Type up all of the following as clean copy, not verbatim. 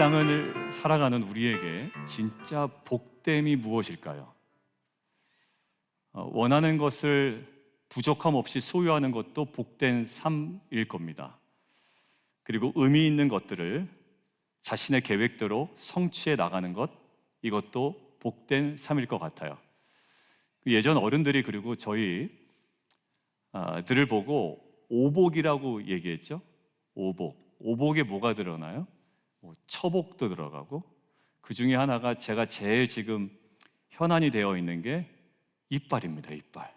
땅을 살아가는 우리에게 진짜 복됨이 무엇일까요? 원하는 것을 부족함 없이 소유하는 것도 복된 삶일 겁니다. 그리고 의미 있는 것들을 자신의 계획대로 성취해 나가는 것, 이것도 복된 삶일 것 같아요. 예전 어른들이 그리고 저희 들을 보고 오복이라고 얘기했죠. 오복에 뭐가 들어가나요? 처복도 들어가고, 그 중에 하나가 제가 제일 지금 현안이 되어 있는 게 이빨입니다. 이빨.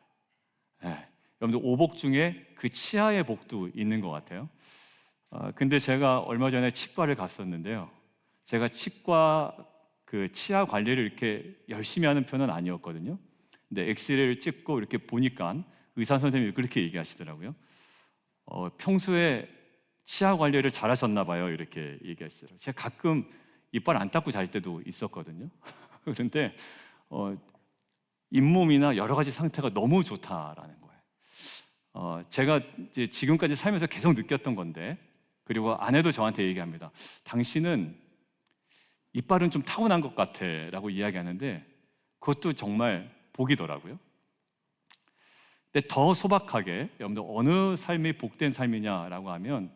네. 여러분들 오복 중에 그 치아의 복도 있는 것 같아요. 근데 제가 얼마 전에 치과를 갔었는데요. 제가 치과 그 치아 관리를 이렇게 열심히 하는 편은 아니었거든요. 근데 엑스레이를 찍고 이렇게 보니까 의사 선생님이 그렇게 얘기하시더라고요. 평소에 치아 관리를 잘하셨나 봐요. 이렇게 얘기하시더라고요. 제가 가끔 이빨 안 닦고 잘 때도 있었거든요. 그런데 잇몸이나 여러 가지 상태가 너무 좋다라는 거예요. 제가 이제 지금까지 살면서 계속 느꼈던 건데, 그리고 아내도 저한테 얘기합니다. 당신은 이빨은 좀 타고난 것 같아 라고 이야기하는데, 그것도 정말 복이더라고요. 근데 더 소박하게 여러분들 어느 삶이 복된 삶이냐라고 하면,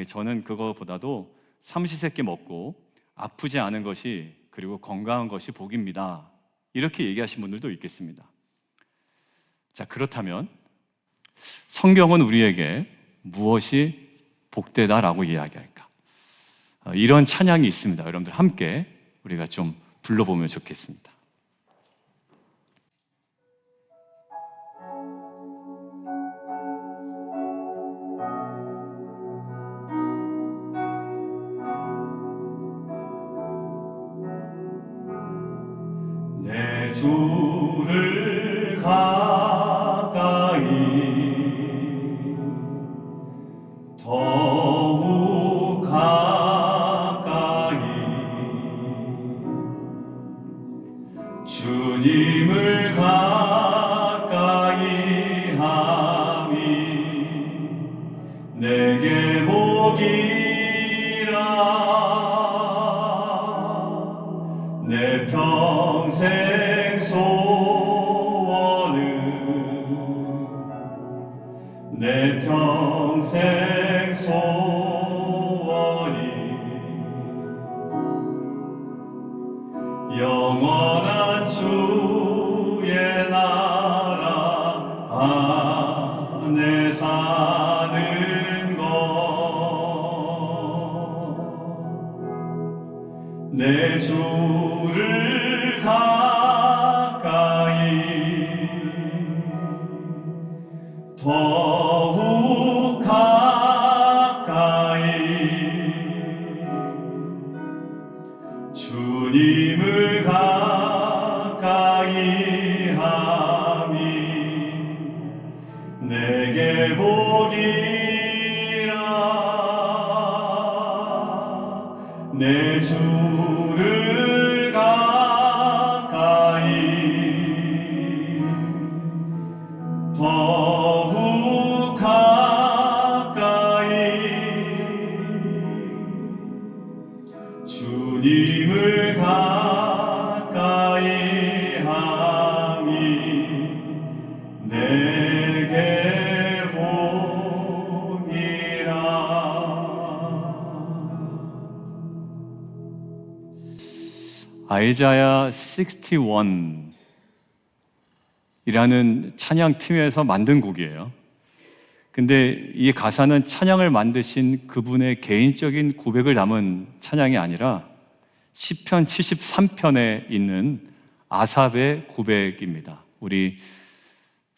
저는 그거보다도 삼시세끼 먹고 아프지 않은 것이, 그리고 건강한 것이 복입니다, 이렇게 얘기하신 분들도 있겠습니다. 자, 그렇다면 성경은 우리에게 무엇이 복되다라고 이야기할까? 이런 찬양이 있습니다. 여러분들 함께 우리가 좀 불러보면 좋겠습니다. 내 주를 가까이 더욱 가까이 주님을 가까이 함이 내게 복이라 내 평생 소원은 내 평생 소원이 영원한 주의 나라 안에 사는 것 내 주를 가까이 더욱 가까이 주님을 가까이 함이 내게 복이라 내 주를 가까이 더욱 가까이 주님을 가까이 함이 내게 복이라. 아이자야 61이라는 찬양팀에서 만든 곡이에요. 근데 이 가사는 찬양을 만드신 그분의 개인적인 고백을 담은 찬양이 아니라 시편 73편에 있는 아삽의 고백입니다. 우리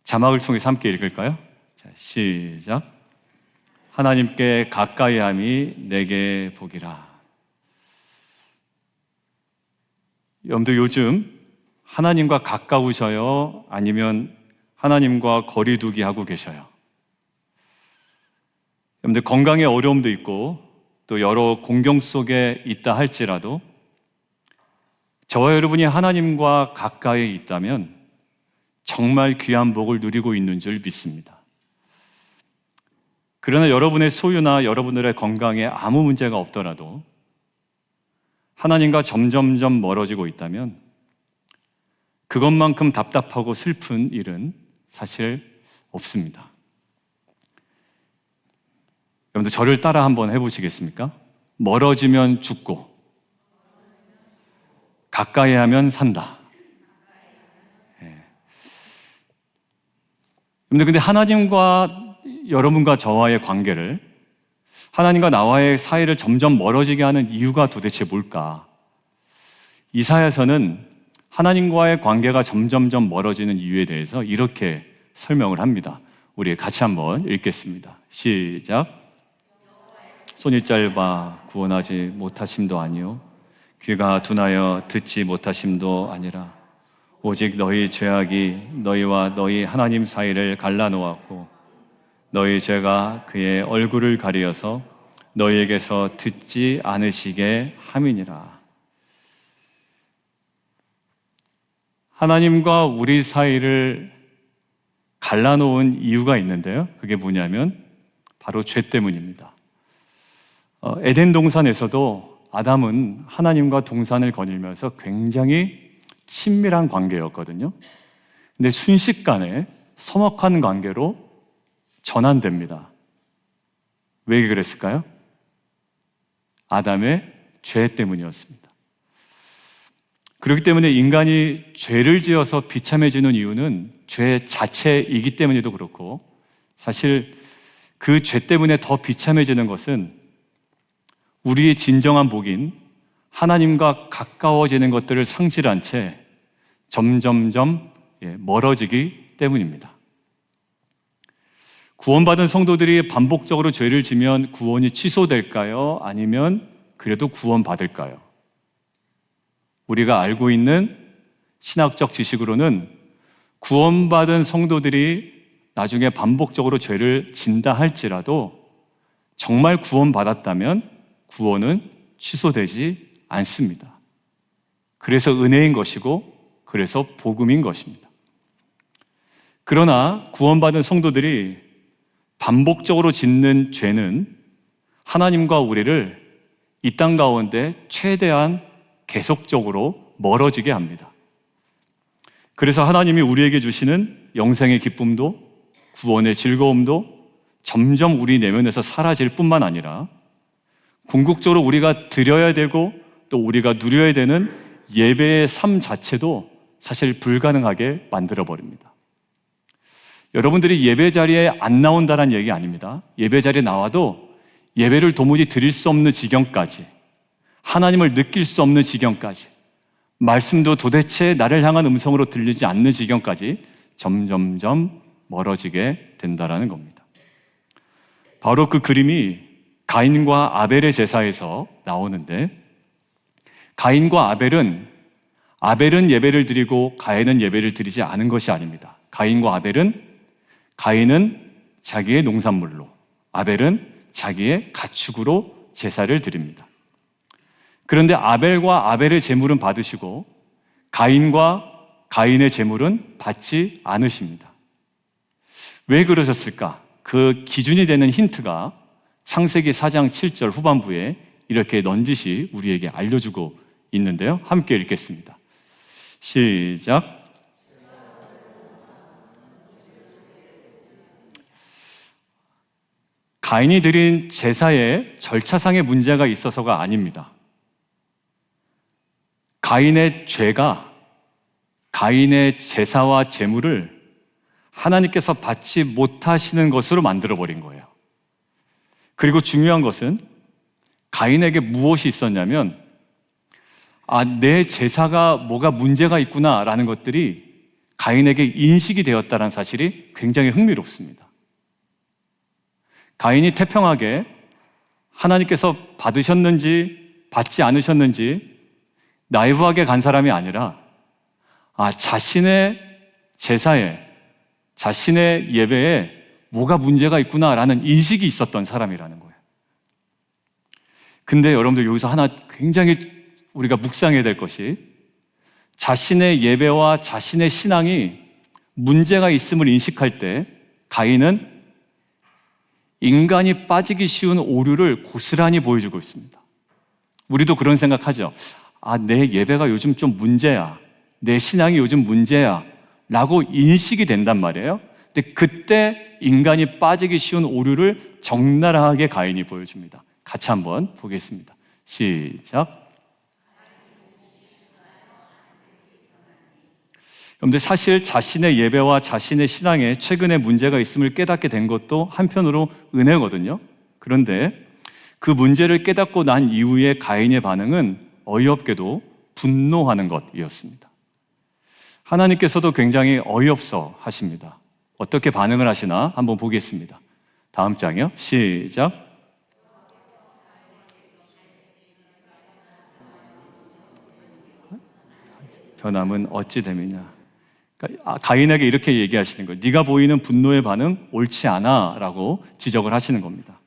자막을 통해서 함께 읽을까요? 자, 시작. 하나님께 가까이함이 내게 복이라. 여러분들 요즘 하나님과 가까우셔요? 아니면 하나님과 거리 두기 하고 계셔요? 여러분들 건강에 어려움도 있고 또 여러 공경 속에 있다 할지라도 저와 여러분이 하나님과 가까이 있다면 정말 귀한 복을 누리고 있는 줄 믿습니다. 그러나 여러분의 소유나 여러분들의 건강에 아무 문제가 없더라도 하나님과 점점점 멀어지고 있다면 그것만큼 답답하고 슬픈 일은 사실 없습니다. 여러분들 저를 따라 한번 해보시겠습니까? 멀어지면 죽고 가까이 하면 산다. 여러분들 근데 하나님과 여러분과 저와의 관계를, 하나님과 나와의 사이를 점점 멀어지게 하는 이유가 도대체 뭘까? 이사야서는 하나님과의 관계가 점점점 멀어지는 이유에 대해서 이렇게 설명을 합니다. 우리 같이 한번 읽겠습니다. 시작. 손이 짧아 구원하지 못하심도 아니요 귀가 둔하여 듣지 못하심도 아니라 오직 너희 죄악이 너희와 너희 하나님 사이를 갈라놓았고 너희 죄가 그의 얼굴을 가리어서 너희에게서 듣지 않으시게 함이니라. 하나님과 우리 사이를 갈라놓은 이유가 있는데요, 그게 뭐냐면 바로 죄 때문입니다. 에덴 동산에서도 아담은 하나님과 동산을 거닐면서 굉장히 친밀한 관계였거든요. 근데 순식간에 서먹한 관계로 전환됩니다. 왜 그랬을까요? 아담의 죄 때문이었습니다. 그렇기 때문에 인간이 죄를 지어서 비참해지는 이유는 죄 자체이기 때문에도 그렇고, 사실 그 죄 때문에 더 비참해지는 것은 우리의 진정한 복인 하나님과 가까워지는 것들을 상실한 채 점점점 멀어지기 때문입니다. 구원받은 성도들이 반복적으로 죄를 지면 구원이 취소될까요? 아니면 그래도 구원받을까요? 우리가 알고 있는 신학적 지식으로는 구원받은 성도들이 나중에 반복적으로 죄를 진다 할지라도 정말 구원받았다면 구원은 취소되지 않습니다. 그래서 은혜인 것이고, 그래서 복음인 것입니다. 그러나 구원받은 성도들이 반복적으로 짓는 죄는 하나님과 우리를 이 땅 가운데 최대한 계속적으로 멀어지게 합니다. 그래서 하나님이 우리에게 주시는 영생의 기쁨도 구원의 즐거움도 점점 우리 내면에서 사라질 뿐만 아니라 궁극적으로 우리가 드려야 되고 또 우리가 누려야 되는 예배의 삶 자체도 사실 불가능하게 만들어버립니다. 여러분들이 예배 자리에 안 나온다는 얘기 아닙니다. 예배 자리에 나와도 예배를 도무지 드릴 수 없는 지경까지, 하나님을 느낄 수 없는 지경까지, 말씀도 도대체 나를 향한 음성으로 들리지 않는 지경까지 점점점 멀어지게 된다는 겁니다. 바로 그 그림이 가인과 아벨의 제사에서 나오는데, 가인과 아벨은 예배를 드리고 가인은 예배를 드리지 않은 것이 아닙니다. 가인과 가인은 자기의 농산물로, 아벨은 자기의 가축으로 제사를 드립니다. 그런데 아벨과 아벨의 제물은 받으시고 가인과 가인의 제물은 받지 않으십니다. 왜 그러셨을까? 그 기준이 되는 힌트가 창세기 4장 7절 후반부에 이렇게 넌지시 우리에게 알려주고 있는데요. 함께 읽겠습니다. 시작. 가인이 드린 제사에 절차상의 문제가 있어서가 아닙니다. 가인의 죄가 가인의 제사와 제물을 하나님께서 받지 못하시는 것으로 만들어버린 거예요. 그리고 중요한 것은 가인에게 무엇이 있었냐면, 내 제사가 뭐가 문제가 있구나라는 것들이 가인에게 인식이 되었다는 사실이 굉장히 흥미롭습니다. 가인이 태평하게 하나님께서 받으셨는지 받지 않으셨는지 나이브하게 간 사람이 아니라 자신의 제사에, 자신의 예배에 뭐가 문제가 있구나라는 인식이 있었던 사람이라는 거예요. 근데 여러분들 여기서 하나 굉장히 우리가 묵상해야 될 것이, 자신의 예배와 자신의 신앙이 문제가 있음을 인식할 때 가인은 인간이 빠지기 쉬운 오류를 고스란히 보여주고 있습니다. 우리도 그런 생각하죠. 내 예배가 요즘 좀 문제야. 내 신앙이 요즘 문제야. 라고 인식이 된단 말이에요. 근데 그때 인간이 빠지기 쉬운 오류를 적나라하게 가인이 보여줍니다. 같이 한번 보겠습니다. 시작. 그런데 사실 자신의 예배와 자신의 신앙에 최근에 문제가 있음을 깨닫게 된 것도 한편으로 은혜거든요. 그런데 그 문제를 깨닫고 난 이후에 가인의 반응은 어이없게도 분노하는 것이었습니다. 하나님께서도 굉장히 어이없어 하십니다. 어떻게 반응을 하시나 한번 보겠습니다. 다음 장이요. 시작. 변함은 어찌 됨이냐. 그러니까 가인에게 이렇게 얘기하시는 거예요. 네가 보이는 분노의 반응 옳지 않아 라고 지적을 하시는 겁니다.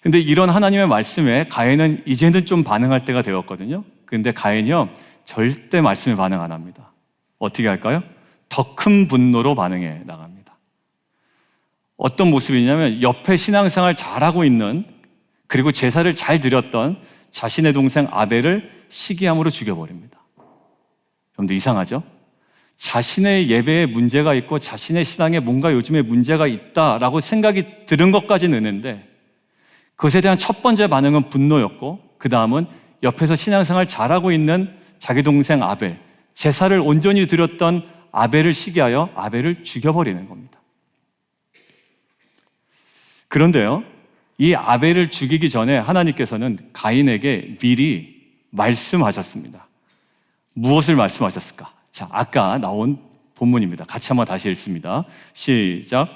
근데 이런 하나님의 말씀에 가인은 이제는 좀 반응할 때가 되었거든요. 근데 가인이요 절대 말씀에 반응 안 합니다. 어떻게 할까요? 더 큰 분노로 반응해 나갑니다. 어떤 모습이냐면 옆에 신앙생활 잘하고 있는, 그리고 제사를 잘 드렸던 자신의 동생 아벨을 시기함으로 죽여버립니다. 여러분들 이상하죠? 자신의 예배에 문제가 있고 자신의 신앙에 뭔가 요즘에 문제가 있다라고 생각이 드는 것까지는 은혜인데, 그것에 대한 첫 번째 반응은 분노였고, 그 다음은 옆에서 신앙생활 잘하고 있는 자기 동생 아벨, 제사를 온전히 드렸던 아벨을 시기하여 아벨을 죽여버리는 겁니다. 그런데요, 이 아벨을 죽이기 전에 하나님께서는 가인에게 미리 말씀하셨습니다. 무엇을 말씀하셨을까? 자, 아까 나온 본문입니다. 같이 한번 다시 읽습니다. 시작.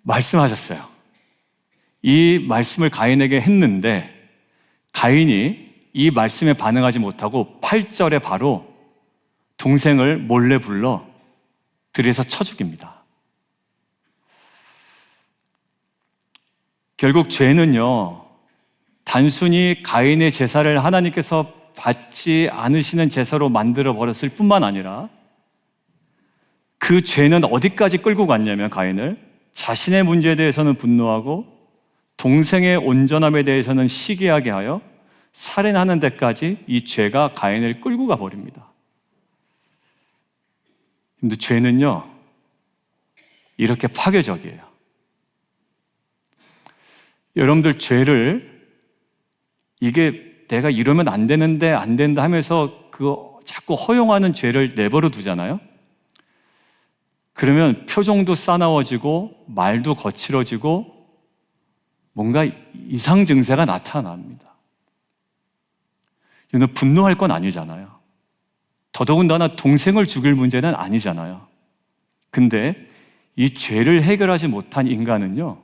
말씀하셨어요. 이 말씀을 가인에게 했는데 가인이 이 말씀에 반응하지 못하고 8절에 바로 동생을 몰래 불러 들에서 쳐 죽입니다. 결국 죄는요, 단순히 가인의 제사를 하나님께서 받지 않으시는 제사로 만들어 버렸을 뿐만 아니라 그 죄는 어디까지 끌고 갔냐면 가인을 자신의 문제에 대해서는 분노하고 동생의 온전함에 대해서는 시기하게 하여 살인하는 데까지 이 죄가 가인을 끌고 가버립니다. 근데 죄는요, 이렇게 파괴적이에요. 여러분들 죄를 이게 내가 이러면 안 되는데 안 된다 하면서 그거 자꾸 허용하는 죄를 내버려 두잖아요. 그러면 표정도 싸나워지고 말도 거칠어지고 뭔가 이상 증세가 나타납니다. 이거는 분노할 건 아니잖아요. 더더군다나 동생을 죽일 문제는 아니잖아요. 근데 이 죄를 해결하지 못한 인간은요,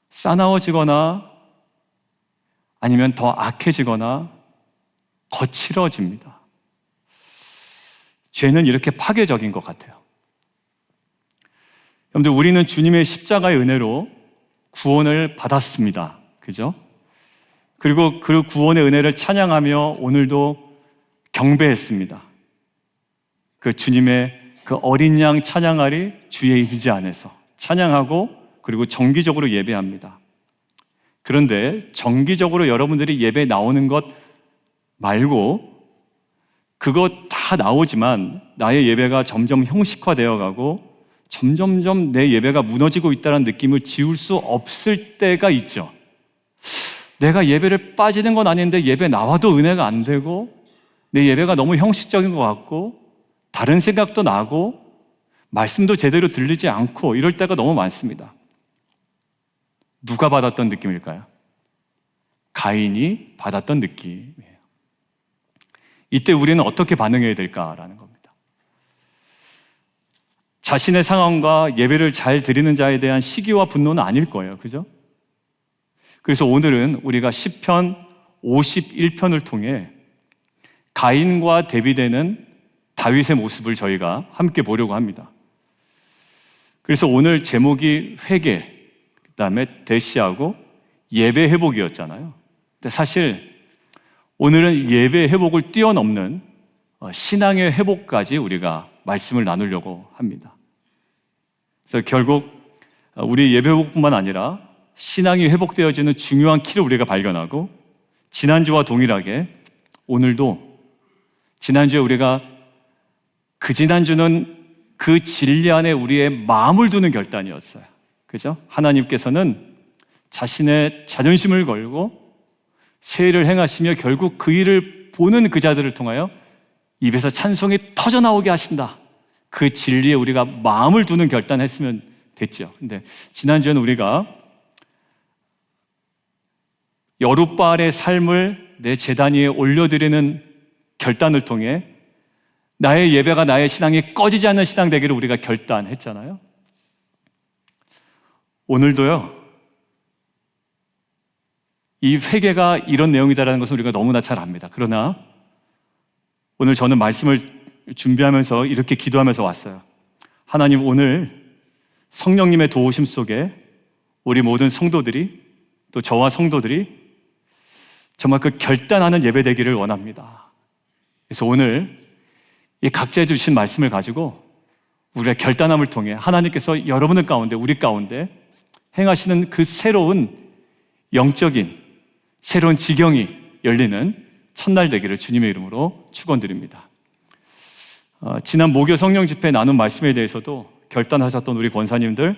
싸나워지거나 아니면 더 악해지거나 거칠어집니다. 죄는 이렇게 파괴적인 것 같아요. 여러분들, 우리는 주님의 십자가의 은혜로 구원을 받았습니다. 그죠? 그리고 그 구원의 은혜를 찬양하며 오늘도 경배했습니다. 그 주님의 그 어린 양 찬양하리 주의 임재 안에서 찬양하고 그리고 정기적으로 예배합니다. 그런데 정기적으로 여러분들이 예배 나오는 것 말고 그거 다 나오지만 나의 예배가 점점 형식화되어 가고 점점점 내 예배가 무너지고 있다는 느낌을 지울 수 없을 때가 있죠. 내가 예배를 빠지는 건 아닌데 예배 나와도 은혜가 안 되고 내 예배가 너무 형식적인 것 같고 다른 생각도 나고 말씀도 제대로 들리지 않고 이럴 때가 너무 많습니다. 누가 받았던 느낌일까요? 가인이 받았던 느낌이에요. 이때 우리는 어떻게 반응해야 될까라는 겁니다. 자신의 상황과 예배를 잘 드리는 자에 대한 시기와 분노는 아닐 거예요. 그죠? 그래서 오늘은 우리가 시편 51편을 통해 가인과 대비되는 다윗의 모습을 저희가 함께 보려고 합니다. 그래서 오늘 제목이 회개, 그 다음에 대시하고 예배 회복이었잖아요. 근데 사실 오늘은 예배 회복을 뛰어넘는 신앙의 회복까지 우리가 말씀을 나누려고 합니다. 그래서 결국 우리 예배 회복뿐만 아니라 신앙이 회복되어지는 중요한 키를 우리가 발견하고, 지난주와 동일하게 오늘도, 지난주에 우리가 그 지난주는 그 진리 안에 우리의 마음을 두는 결단이었어요. 그죠? 하나님께서는 자신의 자존심을 걸고 세일을 행하시며 결국 그 일을 보는 그 자들을 통하여 입에서 찬송이 터져나오게 하신다. 그 진리에 우리가 마음을 두는 결단했으면 됐죠. 근데 지난주에는 우리가 여룻바알의 삶을 내 제단 위에 올려드리는 결단을 통해 나의 예배가, 나의 신앙이 꺼지지 않는 신앙 되기를 우리가 결단했잖아요. 오늘도요, 이 회개가 이런 내용이다라는 것을 우리가 너무나 잘 압니다. 그러나 오늘 저는 말씀을 준비하면서 이렇게 기도하면서 왔어요. 하나님, 오늘 성령님의 도우심 속에 우리 모든 성도들이, 또 저와 성도들이 정말 그 결단하는 예배 되기를 원합니다. 그래서 오늘 이 각자에 주신 말씀을 가지고 우리가 결단함을 통해 하나님께서 여러분들 가운데, 우리 가운데 행하시는 그 새로운 영적인 새로운 지경이 열리는 첫날 되기를 주님의 이름으로 축원드립니다. 지난 목요 성령 집회 나눈 말씀에 대해서도 결단하셨던 우리 권사님들,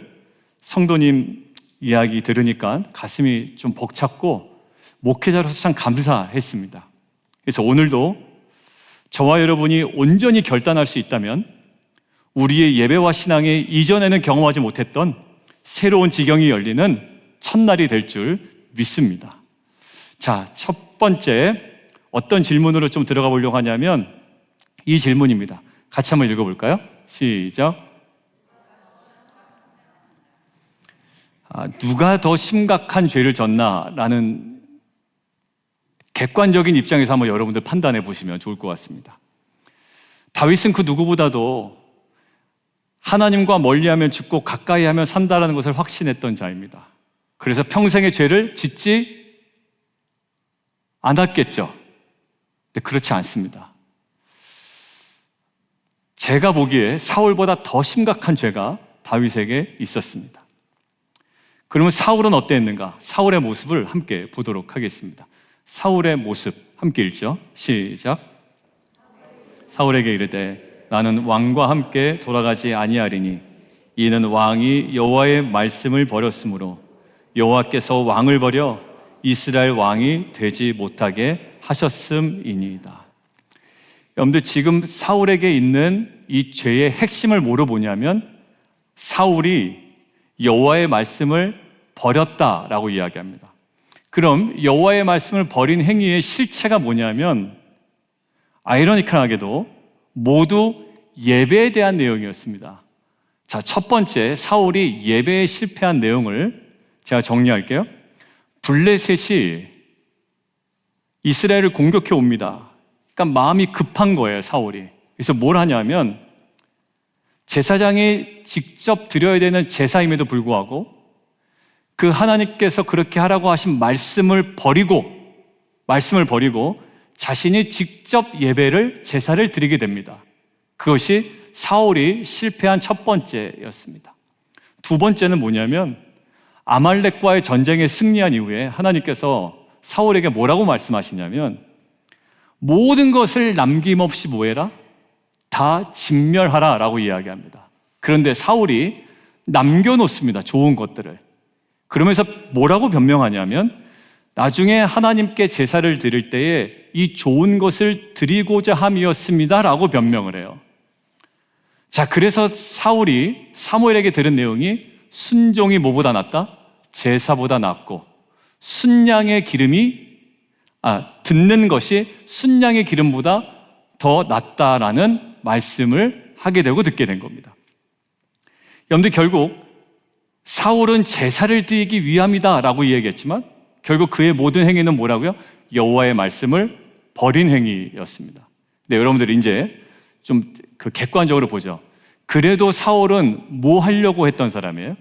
성도님 이야기 들으니까 가슴이 좀 벅찼고 목회자로서 참 감사했습니다. 그래서 오늘도 저와 여러분이 온전히 결단할 수 있다면 우리의 예배와 신앙에 이전에는 경험하지 못했던 새로운 지경이 열리는 첫날이 될 줄 믿습니다. 자, 첫 번째 어떤 질문으로 좀 들어가 보려고 하냐면 이 질문입니다. 같이 한번 읽어볼까요? 시작. 누가 더 심각한 죄를 졌나? 라는 객관적인 입장에서 한번 여러분들 판단해 보시면 좋을 것 같습니다. 다윗은 그 누구보다도 하나님과 멀리하면 죽고 가까이하면 산다라는 것을 확신했던 자입니다. 그래서 평생의 죄를 짓지 않았겠죠. 근데 그렇지 않습니다. 제가 보기에 사울보다 더 심각한 죄가 다윗에게 있었습니다. 그러면 사울은 어땠는가? 사울의 모습을 함께 보도록 하겠습니다. 사울의 모습 함께 읽죠. 시작. 사울에게 이르되 나는 왕과 함께 돌아가지 아니하리니 이는 왕이 여호와의 말씀을 버렸으므로 여호와께서 왕을 버려 이스라엘 왕이 되지 못하게 하셨음이니이다. 여러분들, 지금 사울에게 있는 이 죄의 핵심을 뭐로 보냐면 사울이 여호와의 말씀을 버렸다라고 이야기합니다. 그럼 여호와의 말씀을 버린 행위의 실체가 뭐냐면 아이러니컬하게도 모두 예배에 대한 내용이었습니다. 자, 첫 번째 사울이 예배에 실패한 내용을 제가 정리할게요. 블레셋이 이스라엘을 공격해 옵니다. 그러니까 마음이 급한 거예요, 사울이. 그래서 뭘 하냐면 제사장이 직접 드려야 되는 제사임에도 불구하고 그 하나님께서 그렇게 하라고 하신 말씀을 버리고 자신이 직접 예배를, 제사를 드리게 됩니다. 그것이 사울이 실패한 첫 번째였습니다. 두 번째는 뭐냐면 아말렉과의 전쟁에 승리한 이후에 하나님께서 사울에게 뭐라고 말씀하시냐면 모든 것을 남김없이 뭐해라? 다 진멸하라 라고 이야기합니다. 그런데 사울이 남겨놓습니다. 좋은 것들을. 그러면서 뭐라고 변명하냐면 나중에 하나님께 제사를 드릴 때에 이 좋은 것을 드리고자 함이었습니다 라고 변명을 해요. 자, 그래서 사울이 사무엘에게 들은 내용이 순종이 뭐보다 낫다? 제사보다 낫고 순양의 기름이 듣는 것이 순양의 기름보다 더 낫다라는 말씀을 하게 되고 듣게 된 겁니다. 여러분들, 결국 사울은 제사를 드리기 위함이다 라고 이야기했지만 결국 그의 모든 행위는 뭐라고요? 여호와의 말씀을 버린 행위였습니다. 근데 여러분들 이제 좀 그 객관적으로 보죠. 그래도 사울은 뭐 하려고 했던 사람이에요?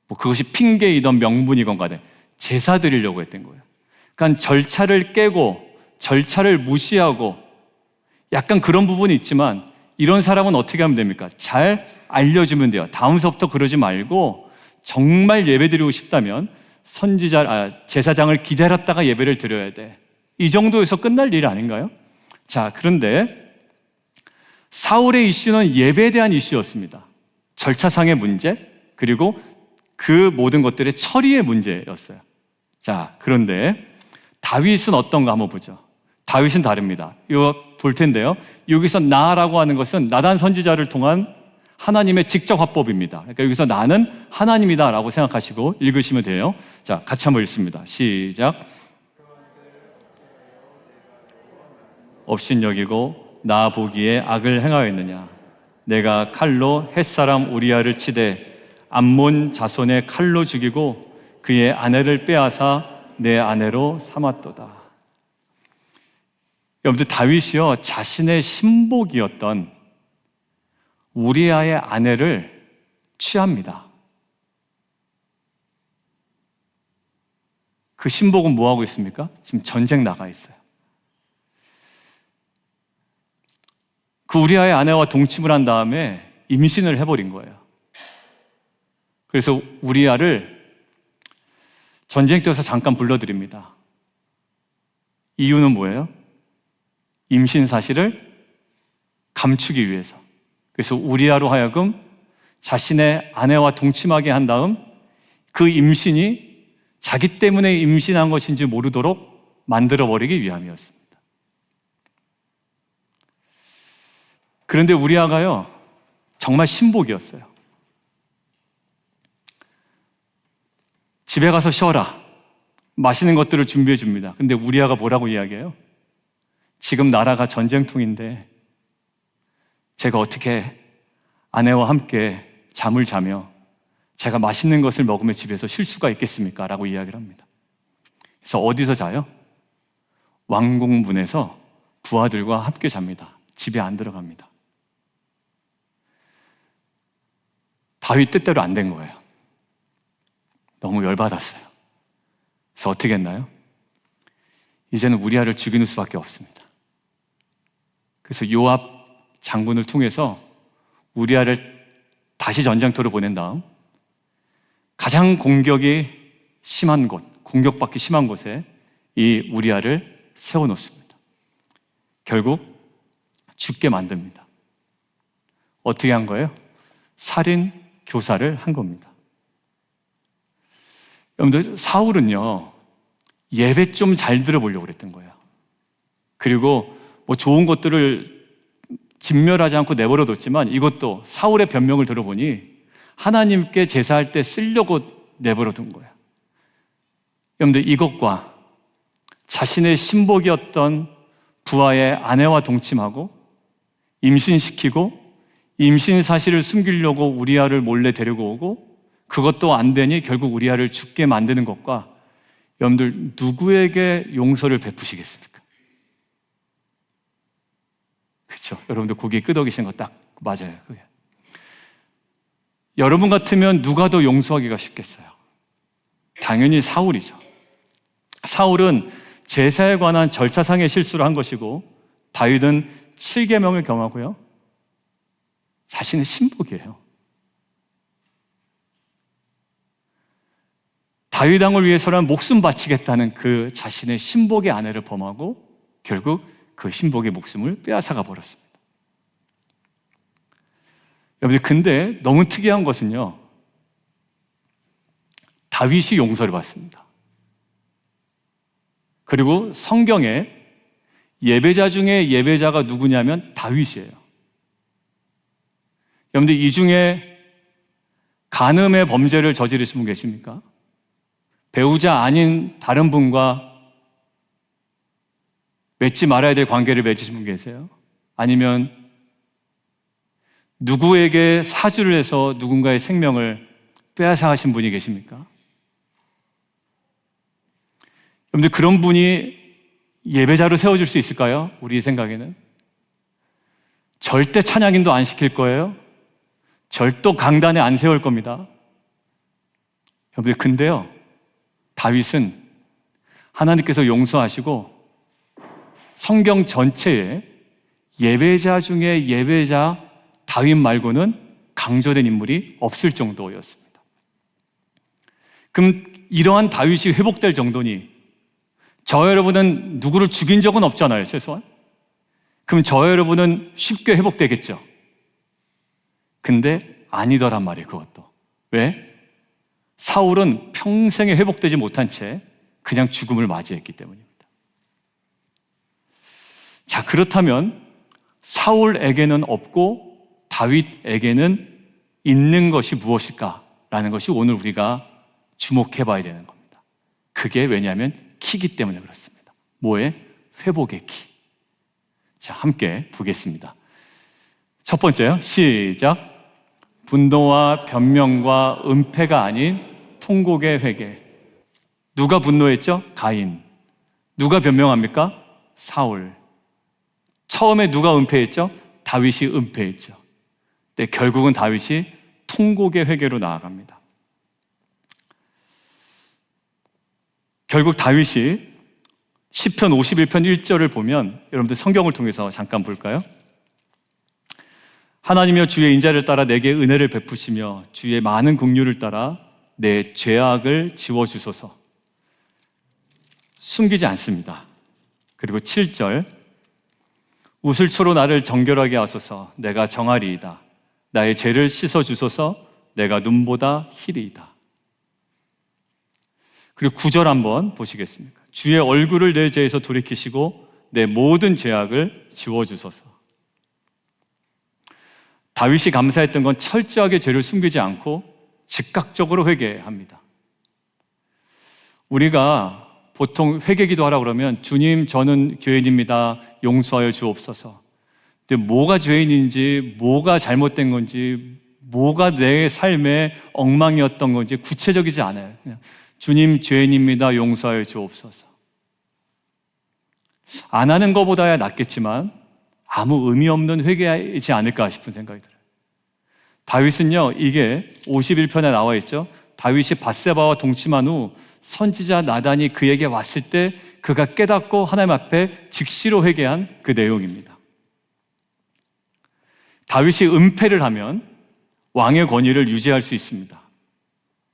뭐 그것이 핑계이던 명분이건 간에 제사 드리려고 했던 거예요. 그러니까 절차를 깨고 절차를 무시하고 약간 그런 부분이 있지만 이런 사람은 어떻게 하면 됩니까? 잘 알려주면 돼요. 다음서부터 그러지 말고 정말 예배드리고 싶다면 제사장을 기다렸다가 예배를 드려야 돼. 이 정도에서 끝날 일 아닌가요? 자, 그런데 사울의 이슈는 예배에 대한 이슈였습니다. 절차상의 문제, 그리고 그 모든 것들의 처리의 문제였어요. 자, 그런데 다윗은 어떤가 한번 보죠. 다윗은 다릅니다. 이거 볼 텐데요. 여기서 나라고 하는 것은 나단 선지자를 통한 하나님의 직접 화법입니다. 그러니까 여기서 나는 하나님이다 라고 생각하시고 읽으시면 돼요. 자, 같이 한번 읽습니다. 시작. 업신여기고 나 보기에 악을 행하였느냐. 내가 칼로 햇사람 우리아를 치되 암몬 자손의 칼로 죽이고 그의 아내를 빼앗아 내 아내로 삼았도다. 여러분들, 다윗이요 자신의 신복이었던 우리아의 아내를 취합니다. 그 신복은 뭐하고 있습니까? 지금 전쟁 나가 있어요. 그 우리아의 아내와 동침을 한 다음에 임신을 해버린 거예요. 그래서 우리아를 전쟁터에서 잠깐 불러드립니다. 이유는 뭐예요? 임신 사실을 감추기 위해서. 그래서 우리아로 하여금 자신의 아내와 동침하게 한 다음 그 임신이 자기 때문에 임신한 것인지 모르도록 만들어버리기 위함이었습니다. 그런데 우리아가요 정말 신복이었어요. 집에 가서 쉬어라. 맛있는 것들을 준비해 줍니다. 근데 우리아가 뭐라고 이야기해요? 지금 나라가 전쟁통인데 제가 어떻게 아내와 함께 잠을 자며 제가 맛있는 것을 먹으며 집에서 쉴 수가 있겠습니까? 라고 이야기를 합니다. 그래서 어디서 자요? 왕궁문에서 부하들과 함께 잡니다. 집에 안 들어갑니다. 다윗 뜻대로 안 된 거예요. 너무 열받았어요. 그래서 어떻게 했나요? 이제는 우리아를 죽이는 수밖에 없습니다. 그래서 요압 장군을 통해서 우리아를 다시 전쟁터로 보낸 다음 가장 공격이 심한 곳, 공격받기 심한 곳에 이 우리아를 세워놓습니다. 결국 죽게 만듭니다. 어떻게 한 거예요? 살인 교사를 한 겁니다. 여러분들, 사울은요 예배 좀 잘 들어보려고 그랬던 거예요. 그리고 뭐 좋은 것들을 진멸하지 않고 내버려뒀지만 이것도 사울의 변명을 들어보니 하나님께 제사할 때 쓰려고 내버려둔 거예요. 여러분들, 이것과 자신의 신복이었던 부하의 아내와 동침하고 임신시키고 임신 사실을 숨기려고 우리아를 몰래 데리고 오고 그것도 안 되니 결국 우리아를 죽게 만드는 것과 여러분들, 누구에게 용서를 베푸시겠습니까? 그렇죠? 여러분들 고개 끄덕이신 거 딱 맞아요. 그게. 여러분 같으면 누가 더 용서하기가 쉽겠어요? 당연히 사울이죠. 사울은 제사에 관한 절차상의 실수를 한 것이고 다윗은 7계명을 겸하고요 자신의 신복이에요. 다윗 왕을 위해서라면 목숨 바치겠다는 그 자신의 신복의 아내를 범하고 결국 그 신복의 목숨을 빼앗아가 버렸습니다. 여러분들, 근데 너무 특이한 것은요 다윗이 용서를 받습니다. 그리고 성경에 예배자 중에 예배자가 누구냐면 다윗이에요. 여러분들, 이 중에 간음의 범죄를 저지르신 분 계십니까? 배우자 아닌 다른 분과 맺지 말아야 될 관계를 맺으신 분 계세요? 아니면 누구에게 사주를 해서 누군가의 생명을 빼앗아가신 분이 계십니까? 여러분들, 그런 분이 예배자로 세워질 수 있을까요? 우리 생각에는 절대 찬양인도 안 시킬 거예요. 절도 강단에 안 세울 겁니다. 여러분들, 근데요 다윗은 하나님께서 용서하시고 성경 전체에 예배자 중에 예배자 다윗 말고는 강조된 인물이 없을 정도였습니다. 그럼 이러한 다윗이 회복될 정도니 저 여러분은 누구를 죽인 적은 없잖아요, 최소한. 그럼 저 여러분은 쉽게 회복되겠죠. 근데 아니더란 말이에요, 그것도. 왜? 사울은 평생에 회복되지 못한 채 그냥 죽음을 맞이했기 때문입니다. 자, 그렇다면 사울에게는 없고 다윗에게는 있는 것이 무엇일까라는 것이 오늘 우리가 주목해 봐야 되는 겁니다. 그게 왜냐하면 키기 때문에 그렇습니다. 뭐의? 회복의 키. 자, 함께 보겠습니다. 첫 번째요. 시작. 분노와 변명과 은폐가 아닌 통곡의 회개. 누가 분노했죠? 가인. 누가 변명합니까? 사울. 처음에 누가 은폐했죠? 다윗이 은폐했죠. 근데 결국은 다윗이 통곡의 회개로 나아갑니다. 결국 다윗이 시편 51편 1절을 보면 여러분들 성경을 통해서 잠깐 볼까요? 하나님이여 주의 인자를 따라 내게 은혜를 베푸시며 주의 많은 긍휼을 따라 내 죄악을 지워주소서. 숨기지 않습니다. 그리고 7절 우슬초로 나를 정결하게 하소서. 내가 정하리이다. 나의 죄를 씻어주소서. 내가 눈보다 희리이다. 그리고 9절 한번 보시겠습니까? 주의 얼굴을 내 죄에서 돌이키시고 내 모든 죄악을 지워주소서. 다윗이 감사했던 건 철저하게 죄를 숨기지 않고 즉각적으로 회개합니다. 우리가 보통 회개기도 하라고 그러면 주님 저는 죄인입니다. 용서하여 주옵소서. 근데 뭐가 죄인인지 뭐가 잘못된 건지 뭐가 내 삶의 엉망이었던 건지 구체적이지 않아요. 그냥 주님 죄인입니다. 용서하여 주옵소서. 안 하는 것보다야 낫겠지만 아무 의미 없는 회개이지 않을까 싶은 생각이 들어요. 다윗은요, 이게 51편에 나와 있죠. 다윗이 밧세바와 동침한 후 선지자 나단이 그에게 왔을 때 그가 깨닫고 하나님 앞에 즉시로 회개한 그 내용입니다. 다윗이 은폐를 하면 왕의 권위를 유지할 수 있습니다.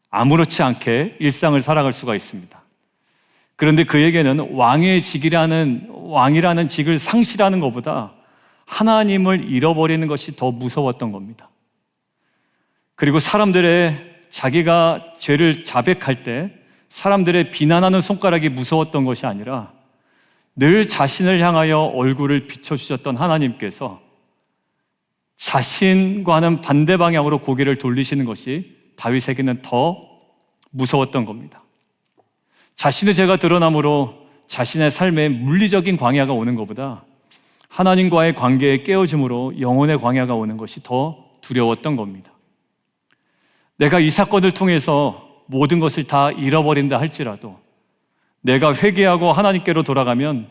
아무렇지 않게 일상을 살아갈 수가 있습니다. 그런데 그에게는 왕이라는 직을 상실하는 것보다 하나님을 잃어버리는 것이 더 무서웠던 겁니다. 그리고 자기가 죄를 자백할 때 사람들의 비난하는 손가락이 무서웠던 것이 아니라 늘 자신을 향하여 얼굴을 비춰주셨던 하나님께서 자신과는 반대 방향으로 고개를 돌리시는 것이 다윗에게는 더 무서웠던 겁니다. 자신의 죄가 드러남으로 자신의 삶에 물리적인 광야가 오는 것보다 하나님과의 관계에 깨어짐으로 영혼의 광야가 오는 것이 더 두려웠던 겁니다. 내가 이 사건을 통해서 모든 것을 다 잃어버린다 할지라도 내가 회개하고 하나님께로 돌아가면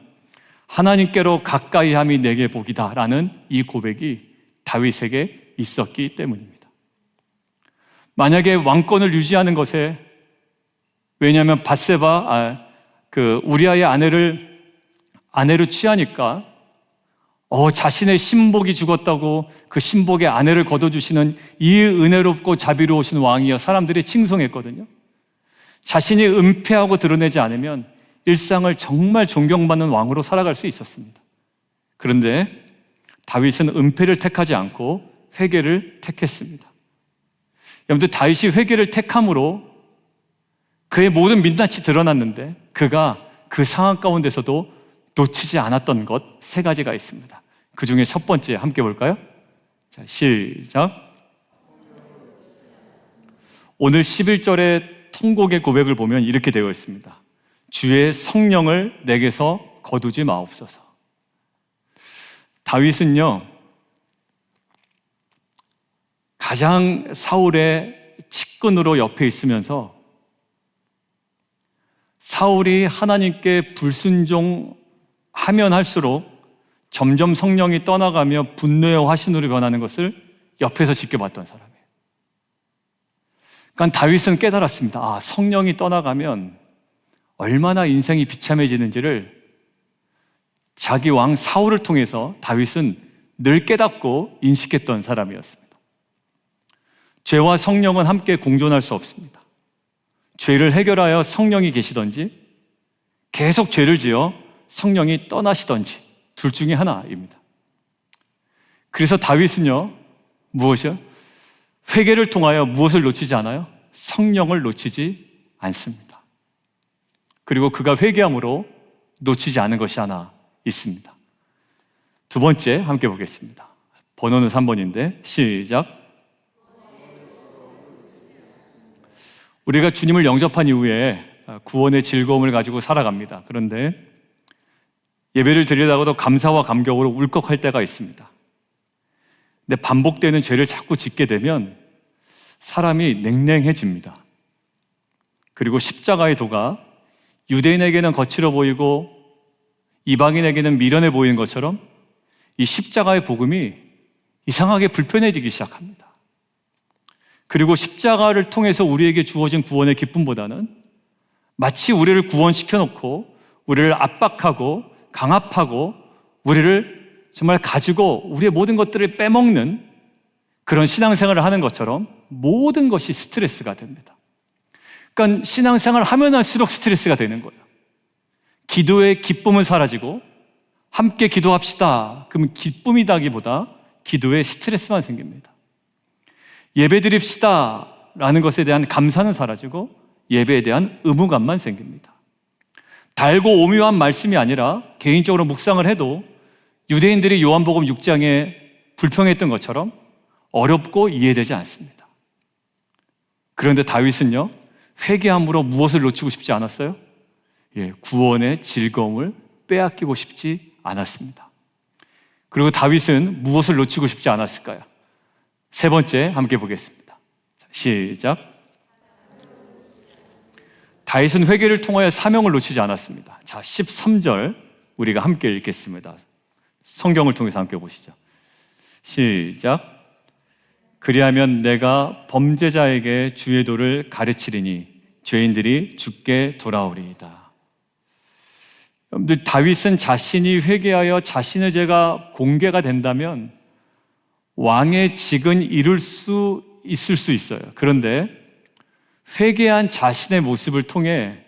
하나님께로 가까이 함이 내게 복이다 라는 이 고백이 다윗에게 있었기 때문입니다. 만약에 왕권을 유지하는 것에, 왜냐하면 우리아의 아내를 취하니까 자신의 신복이 죽었다고 그 신복의 아내를 거둬주시는 이 은혜롭고 자비로우신 왕이여 사람들이 칭송했거든요. 자신이 은폐하고 드러내지 않으면 일상을 정말 존경받는 왕으로 살아갈 수 있었습니다. 그런데 다윗은 은폐를 택하지 않고 회개를 택했습니다. 여러분들, 다윗이 회개를 택함으로 그의 모든 민낯이 드러났는데 그가 그 상황 가운데서도 놓치지 않았던 것 3가지가 있습니다. 그 중에 첫 번째 함께 볼까요? 자, 시작. 오늘 11절의 통곡의 고백을 보면 이렇게 되어 있습니다. 주의 성령을 내게서 거두지 마옵소서. 다윗은요, 가장 사울의 측근으로 옆에 있으면서 사울이 하나님께 불순종하면 할수록 점점 성령이 떠나가며 분노의 화신으로 변하는 것을 옆에서 지켜봤던 사람이에요. 그러니까 다윗은 깨달았습니다. 성령이 떠나가면 얼마나 인생이 비참해지는지를 자기 왕 사울을 통해서 다윗은 늘 깨닫고 인식했던 사람이었습니다. 죄와 성령은 함께 공존할 수 없습니다. 죄를 해결하여 성령이 계시든지 계속 죄를 지어 성령이 떠나시든지 둘 중에 하나입니다. 그래서 다윗은요, 무엇이요? 회개를 통하여 무엇을 놓치지 않아요? 성령을 놓치지 않습니다. 그리고 그가 회개함으로 놓치지 않은 것이 하나 있습니다. 두 번째 함께 보겠습니다. 번호는 3번인데 시작. 우리가 주님을 영접한 이후에 구원의 즐거움을 가지고 살아갑니다. 그런데 예배를 드리다가도 감사와 감격으로 울컥할 때가 있습니다. 근데 반복되는 죄를 자꾸 짓게 되면 사람이 냉랭해집니다. 그리고 십자가의 도가 유대인에게는 거칠어 보이고 이방인에게는 미련해 보이는 것처럼 이 십자가의 복음이 이상하게 불편해지기 시작합니다. 그리고 십자가를 통해서 우리에게 주어진 구원의 기쁨보다는 마치 우리를 구원시켜 놓고 우리를 압박하고 강압하고 우리를 정말 가지고 우리의 모든 것들을 빼먹는 그런 신앙생활을 하는 것처럼 모든 것이 스트레스가 됩니다. 그러니까 신앙생활을 하면 할수록 스트레스가 되는 거예요. 기도의 기쁨은 사라지고 함께 기도합시다. 그러면 기쁨이다기보다 기도에 스트레스만 생깁니다. 예배 드립시다 라는 것에 대한 감사는 사라지고 예배에 대한 의무감만 생깁니다. 달고 오묘한 말씀이 아니라 개인적으로 묵상을 해도 유대인들이 요한복음 6장에 불평했던 것처럼 어렵고 이해되지 않습니다. 그런데 다윗은요, 회개함으로 무엇을 놓치고 싶지 않았어요? 구원의 즐거움을 빼앗기고 싶지 않았습니다. 그리고 다윗은 무엇을 놓치고 싶지 않았을까요? 세 번째 함께 보겠습니다. 시작. 다윗은 회개를 통하여 사명을 놓치지 않았습니다. 자, 13절 우리가 함께 읽겠습니다. 성경을 통해서 함께 보시죠. 시작. 그리하면 내가 범죄자에게 주의 도를 가르치리니 죄인들이 죽게 돌아오리이다. 여러분들, 다윗은 자신이 회개하여 자신의 죄가 공개가 된다면 왕의 직은 이룰 수 있을 수 있어요. 그런데 회개한 자신의 모습을 통해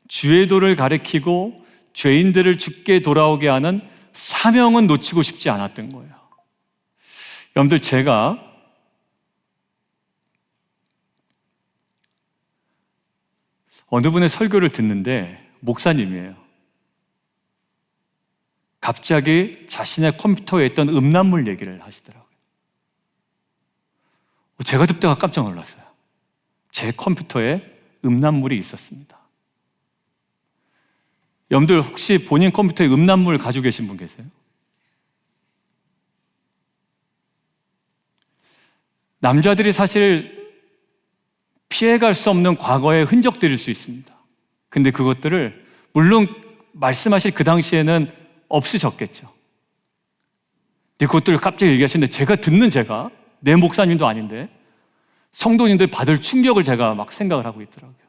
주의 도를 가리키고 죄인들을 죽게 돌아오게 하는 사명은 놓치고 싶지 않았던 거예요. 여러분들, 제가 어느 분의 설교를 듣는데 목사님이에요. 갑자기 자신의 컴퓨터에 있던 음란물 얘기를 하시더라고요. 제가 듣다가 깜짝 놀랐어요. 제 컴퓨터에 음란물이 있었습니다. 여러분들, 혹시 본인 컴퓨터에 음란물 가지고 계신 분 계세요? 남자들이 사실 피해갈 수 없는 과거의 흔적들일 수 있습니다. 근데 그것들을 물론 말씀하실 그 당시에는 없으셨겠죠. 근데 그것들을 갑자기 얘기하시는데 제가 내 목사님도 아닌데 성도님들 받을 충격을 제가 막 생각을 하고 있더라고요.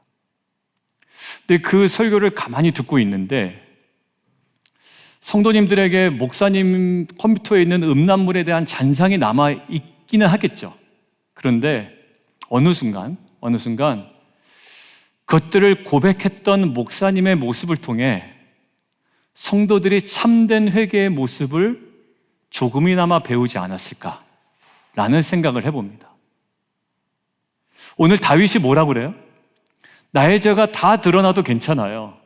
근데 그 설교를 가만히 듣고 있는데 성도님들에게 목사님 컴퓨터에 있는 음란물에 대한 잔상이 남아 있기는 하겠죠. 그런데 어느 순간 그것들을 고백했던 목사님의 모습을 통해 성도들이 참된 회개의 모습을 조금이나마 배우지 않았을까라는 생각을 해봅니다. 오늘 다윗이 뭐라고 그래요? 나의 죄가 다 드러나도 괜찮아요.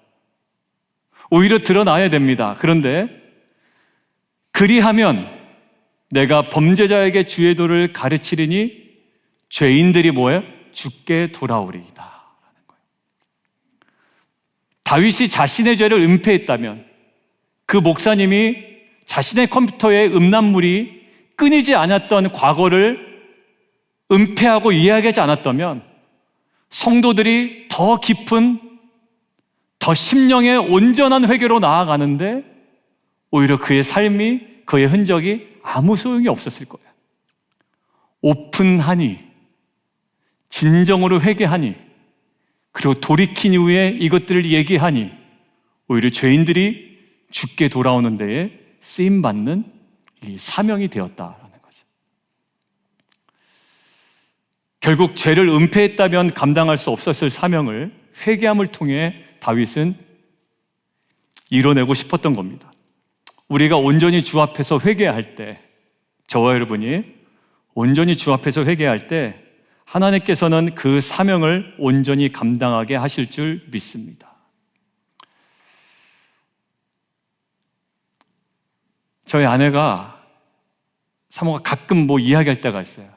오히려 드러나야 됩니다. 그런데 그리하면 내가 범죄자에게 주의 도를 가르치리니 죄인들이 뭐예요? 죽게 돌아오리이다 라는 거예요. 다윗이 자신의 죄를 은폐했다면 그 목사님이 자신의 컴퓨터에 음란물이 끊이지 않았던 과거를 은폐하고 이야기하지 않았다면 성도들이 더 깊은, 더 심령의 온전한 회개로 나아가는데 오히려 그의 삶이, 그의 흔적이 아무 소용이 없었을 거예요. 오픈하니, 진정으로 회개하니, 그리고 돌이킨 이후에 이것들을 얘기하니 오히려 죄인들이 죽게 돌아오는 데에 쓰임받는 이 사명이 되었다라는 거죠. 결국 죄를 은폐했다면 감당할 수 없었을 사명을 회개함을 통해 다윗은 이뤄내고 싶었던 겁니다. 우리가 온전히 주 앞에서 회개할 때, 저와 여러분이 온전히 주 앞에서 회개할 때 하나님께서는 그 사명을 온전히 감당하게 하실 줄 믿습니다. 저희 아내가 사모가 가끔 이야기할 때가 있어요.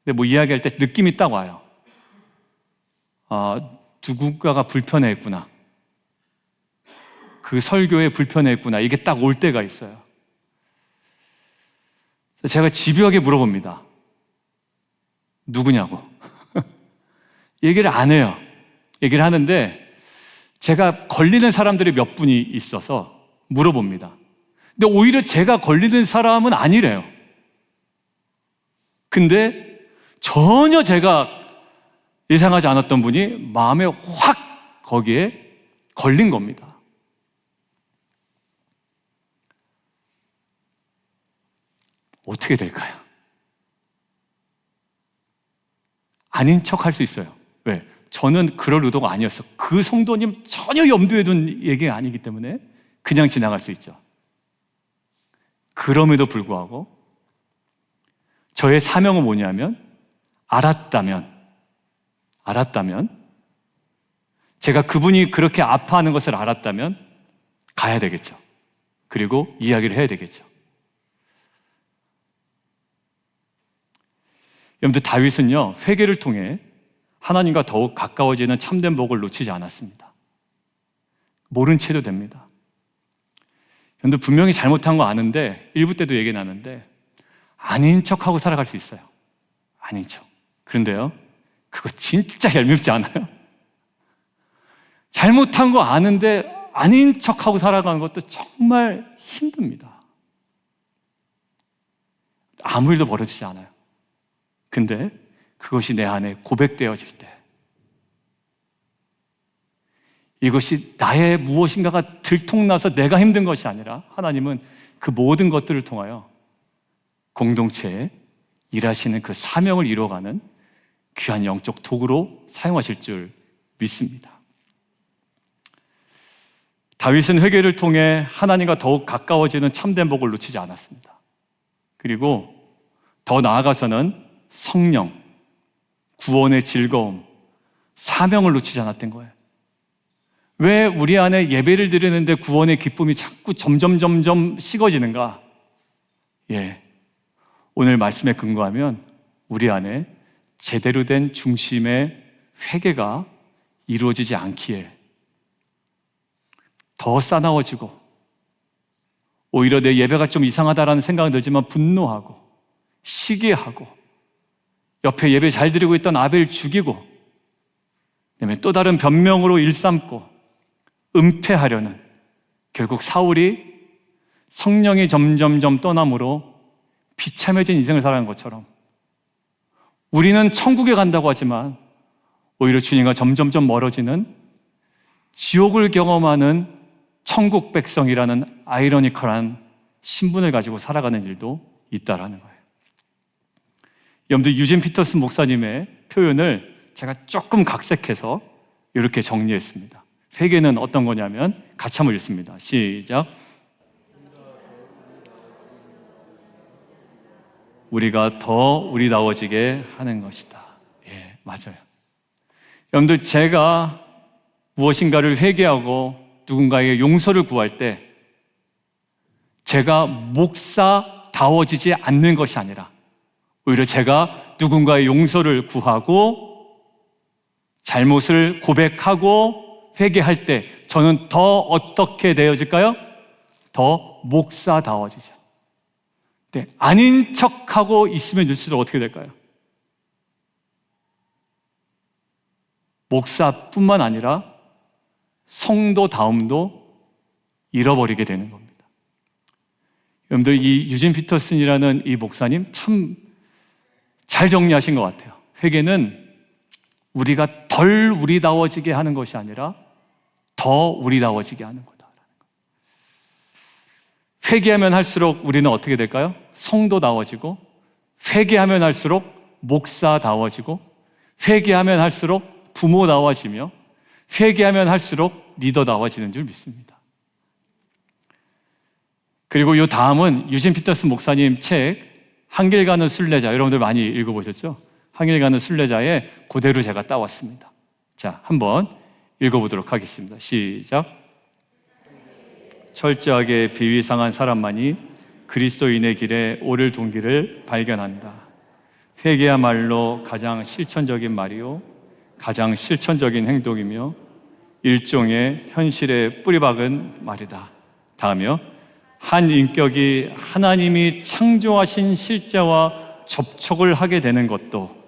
근데 이야기할 때 느낌이 딱 와요. 누군가가 불편해했구나. 그 설교에 불편해했구나. 이게 딱 올 때가 있어요. 제가 집요하게 물어봅니다. 누구냐고. 얘기를 안 해요. 얘기를 하는데 제가 걸리는 사람들이 몇 분이 있어서 물어봅니다. 근데 오히려 제가 걸리는 사람은 아니래요. 근데 전혀 제가 예상하지 않았던 분이 마음에 확 거기에 걸린 겁니다. 어떻게 될까요? 아닌 척 할 수 있어요. 왜? 저는 그럴 의도가 아니었어. 그 성도님 전혀 염두에 둔 얘기가 아니기 때문에 그냥 지나갈 수 있죠. 그럼에도 불구하고 저의 사명은 뭐냐면 알았다면 제가 그분이 그렇게 아파하는 것을 알았다면 가야 되겠죠. 그리고 이야기를 해야 되겠죠. 여러분들, 다윗은요, 회개를 통해 하나님과 더욱 가까워지는 참된 복을 놓치지 않았습니다. 모른 채도 됩니다. 여러분들, 분명히 잘못한 거 아는데 1부 때도 얘기 나는데 아닌 척하고 살아갈 수 있어요. 아닌 척. 그런데요, 그거 진짜 얄밉지 않아요? 잘못한 거 아는데 아닌 척하고 살아가는 것도 정말 힘듭니다. 아무 일도 벌어지지 않아요. 근데 그것이 내 안에 고백되어질 때, 이것이 나의 무엇인가가 들통나서 내가 힘든 것이 아니라 하나님은 그 모든 것들을 통하여 공동체에 일하시는 그 사명을 이루어가는 귀한 영적 도구로 사용하실 줄 믿습니다. 다윗은 회개를 통해 하나님과 더욱 가까워지는 참된 복을 놓치지 않았습니다. 그리고 더 나아가서는 성령, 구원의 즐거움, 사명을 놓치지 않았던 거예요. 왜 우리 안에 예배를 드리는데 구원의 기쁨이 자꾸 점점 식어지는가? 오늘 말씀에 근거하면 우리 안에 제대로 된 중심의 회개가 이루어지지 않기에 더 싸나워지고, 오히려 내 예배가 좀 이상하다라는 생각이 들지만 분노하고 시기하고, 옆에 예배 잘 드리고 있던 아벨 죽이고, 그다음에 또 다른 변명으로 일삼고 은폐하려는, 결국 사울이 성령이 점점 떠남으로 비참해진 인생을 살아가는 것처럼 우리는 천국에 간다고 하지만 오히려 주님과 점점 멀어지는 지옥을 경험하는 천국 백성이라는 아이러니컬한 신분을 가지고 살아가는 일도 있다라는 거예요. 여러분들, 유진 피터슨 목사님의 표현을 제가 조금 각색해서 이렇게 정리했습니다. 회개는 어떤 거냐면, 같이 한번 읽습니다. 시작. 우리가 더 우리다워지게 하는 것이다. 맞아요. 여러분들, 제가 무엇인가를 회개하고 누군가에게 용서를 구할 때 제가 목사다워지지 않는 것이 아니라 오히려 제가 누군가의 용서를 구하고 잘못을 고백하고 회개할 때 저는 더 어떻게 되어질까요? 더 목사다워지죠. 네, 아닌 척하고 있으면 일수록 어떻게 될까요? 목사뿐만 아니라 성도다움도 잃어버리게 되는 겁니다. 여러분들, 이 유진 피터슨이라는 이 목사님 참 잘 정리하신 것 같아요. 회개는 우리가 덜 우리다워지게 하는 것이 아니라 더 우리다워지게 하는 거다. 회개하면 할수록 우리는 어떻게 될까요? 성도다워지고, 회개하면 할수록 목사다워지고, 회개하면 할수록 부모다워지며 회개하면 할수록 리더다워지는 줄 믿습니다. 그리고 이 다음은 유진 피터스 목사님 책 한길 가는 순례자, 여러분들 많이 읽어보셨죠? 한길 가는 순례자에 그대로 제가 따왔습니다. 자, 한번 읽어보도록 하겠습니다. 시작. 철저하게 비위상한 사람만이 그리스도인의 길에 오를 동기를 발견한다. 회개야말로 가장 실천적인 말이요, 가장 실천적인 행동이며 일종의 현실에 뿌리박은 말이다. 다음이요. 한 인격이 하나님이 창조하신 실제와 접촉을 하게 되는 것도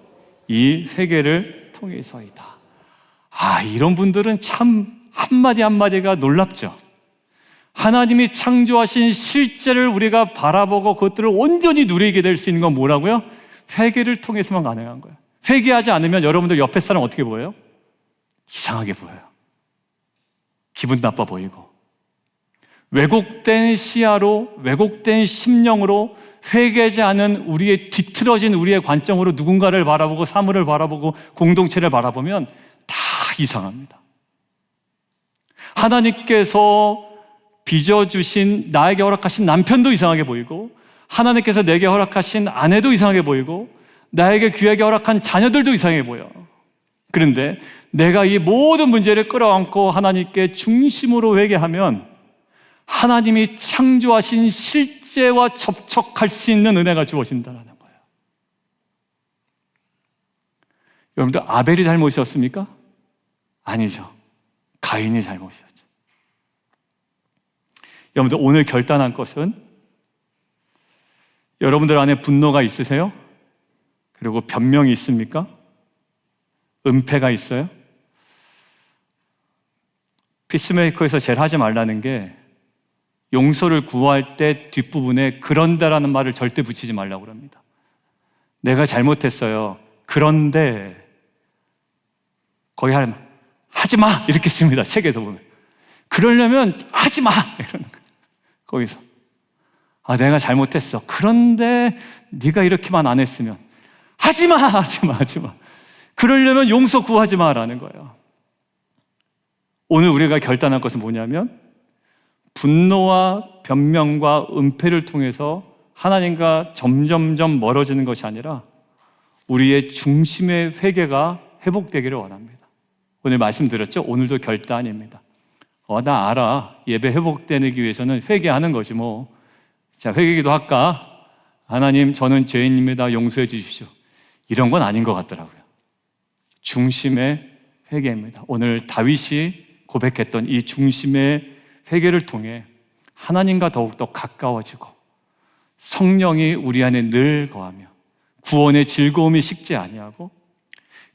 이 회개를 통해서이다. 이런 분들은 참 한마디 한마디가 놀랍죠. 하나님이 창조하신 실제를 우리가 바라보고 그것들을 온전히 누리게 될 수 있는 건 뭐라고요? 회개를 통해서만 가능한 거예요. 회개하지 않으면 여러분들 옆에 사람 어떻게 보여요? 이상하게 보여요. 기분 나빠 보이고, 왜곡된 시야로, 왜곡된 심령으로, 회개하지 않은 우리의 뒤틀어진 우리의 관점으로 누군가를 바라보고 사물을 바라보고 공동체를 바라보면 다 이상합니다. 하나님께서 빚어주신, 나에게 허락하신 남편도 이상하게 보이고, 하나님께서 내게 허락하신 아내도 이상하게 보이고, 나에게 귀하게 허락한 자녀들도 이상해 보여. 그런데 내가 이 모든 문제를 끌어안고 하나님께 중심으로 회개하면 하나님이 창조하신 실제와 접촉할 수 있는 은혜가 주어진다는 거예요. 여러분들, 아벨이 잘못이었습니까? 아니죠. 가인이 잘못이었죠. 여러분들, 오늘 결단한 것은, 여러분들 안에 분노가 있으세요? 그리고 변명이 있습니까? 은폐가 있어요? 피스메이커에서 제일 하지 말라는 게, 용서를 구할 때 뒷부분에 그런데라는 말을 절대 붙이지 말라고 합니다. 내가 잘못했어요. 그런데 거기 하지 마! 이렇게 씁니다. 책에서 보면. 그러려면 하지 마! 이러는 거예요. 거기서. 내가 잘못했어. 그런데 네가 이렇게만 안 했으면 하지 마! 하지 마! 하지 마! 그러려면 용서 구하지 마라는 거예요. 오늘 우리가 결단한 것은 뭐냐면, 분노와 변명과 은폐를 통해서 하나님과 점점점 멀어지는 것이 아니라 우리의 중심의 회개가 회복되기를 원합니다. 오늘 말씀드렸죠? 오늘도 결단입니다. 나 알아. 예배 회복되기 위해서는 회개하는 거지 뭐. 자, 회개기도 할까? 하나님, 저는 죄인입니다. 용서해 주십시오. 이런 건 아닌 것 같더라고요. 중심의 회개입니다. 오늘 다윗이 고백했던 이 중심의 회개를 통해 하나님과 더욱더 가까워지고 성령이 우리 안에 늘 거하며 구원의 즐거움이 식지 아니하고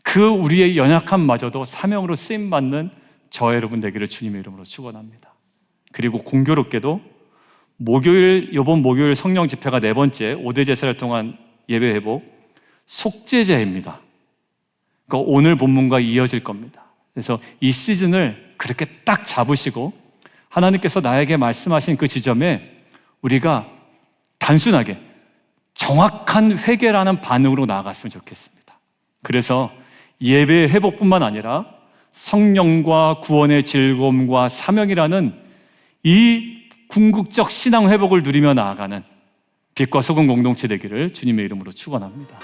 그 우리의 연약함마저도 사명으로 쓰임받는 저 여러분 되기를 주님의 이름으로 축원합니다. 그리고 공교롭게도 이번 목요일 성령 집회가 4번째 5대 제사를 통한 예배 회복 속죄제입니다. 그러니까 오늘 본문과 이어질 겁니다. 그래서 이 시즌을 그렇게 딱 잡으시고 하나님께서 나에게 말씀하신 그 지점에 우리가 단순하게 정확한 회개라는 반응으로 나아갔으면 좋겠습니다. 그래서 예배의 회복뿐만 아니라 성령과 구원의 즐거움과 사명이라는 이 궁극적 신앙 회복을 누리며 나아가는 빛과 소금 공동체 되기를 주님의 이름으로 축원합니다.